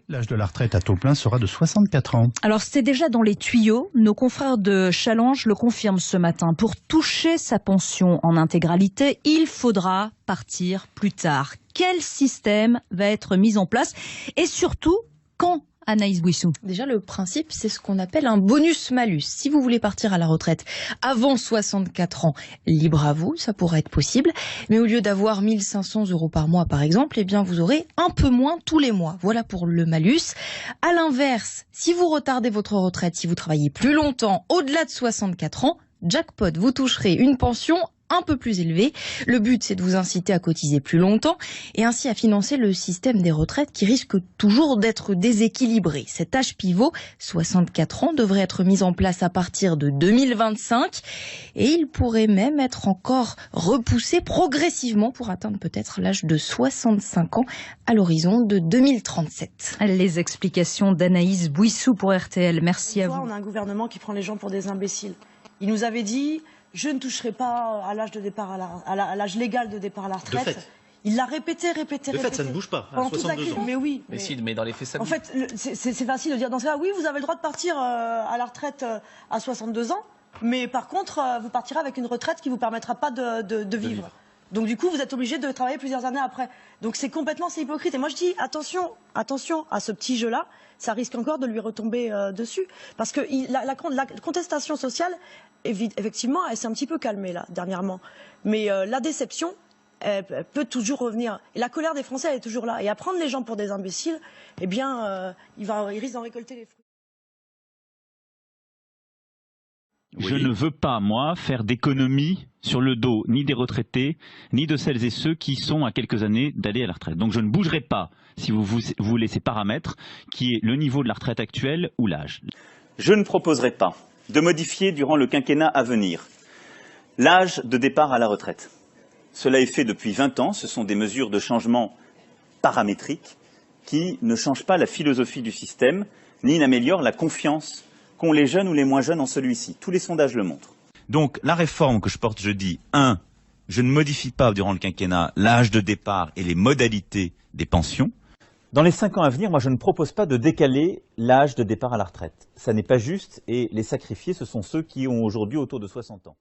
L'âge de la retraite à taux plein sera de 64 ans. Alors c'était déjà dans les tuyaux, nos confrères de Challenge le confirment ce matin. Pour toucher sa pension en intégralité, il faudra partir plus tard. Quel système va être mis en place et surtout quand, Anaïs Bouissou? Déjà, le principe, c'est ce qu'on appelle un bonus-malus. Si vous voulez partir à la retraite avant 64 ans, libre à vous, ça pourrait être possible. Mais au lieu d'avoir 1 500 € par mois, par exemple, eh bien, vous aurez un peu moins tous les mois. Voilà pour le malus. À l'inverse, si vous retardez votre retraite, si vous travaillez plus longtemps, au-delà de 64 ans, jackpot, vous toucherez une pension un peu plus élevé. Le but, c'est de vous inciter à cotiser plus longtemps et ainsi à financer le système des retraites qui risque toujours d'être déséquilibré. Cet âge pivot, 64 ans, devrait être mis en place à partir de 2025 et il pourrait même être encore repoussé progressivement pour atteindre peut-être l'âge de 65 ans à l'horizon de 2037. Les explications d'Anaïs Bouissou pour RTL. Merci à vous. On a un gouvernement qui prend les gens pour des imbéciles. Il nous avait dit... Je ne toucherai pas à l'âge de départ à l'âge légal de départ à la retraite. De fait. Il l'a répété. De fait, ça ne bouge pas. À 62 ans. Mais oui. Mais dans les faits, ça bouge. En fait, c'est facile de dire dans ce cas, oui, vous avez le droit de partir à la retraite à 62 ans, mais par contre, vous partirez avec une retraite qui ne vous permettra pas de vivre. Donc du coup, vous êtes obligé de travailler plusieurs années après. Donc c'est hypocrite. Et moi je dis attention à ce petit jeu-là. Ça risque encore de lui retomber dessus, parce que la contestation sociale, effectivement, elle s'est un petit peu calmée là dernièrement. Mais la déception, elle peut toujours revenir. Et la colère des Français, elle est toujours là. Et à prendre les gens pour des imbéciles, eh bien, il risque d'en récolter les fruits. Je ne veux pas, moi, faire d'économies sur le dos ni des retraités, ni de celles et ceux qui sont à quelques années d'aller à la retraite. Donc je ne bougerai pas si vous voulez ces paramètres, qui est le niveau de la retraite actuelle ou l'âge. Je ne proposerai pas de modifier durant le quinquennat à venir l'âge de départ à la retraite. Cela est fait depuis 20 ans, ce sont des mesures de changement paramétriques qui ne changent pas la philosophie du système, ni n'améliorent la confiance qu'ont les jeunes ou les moins jeunes en celui-ci. Tous les sondages le montrent. Donc la réforme que je porte, je dis, 1, je ne modifie pas durant le quinquennat l'âge de départ et les modalités des pensions. Dans les 5 ans à venir, moi je ne propose pas de décaler l'âge de départ à la retraite. Ça n'est pas juste et les sacrifiés, ce sont ceux qui ont aujourd'hui autour de 60 ans.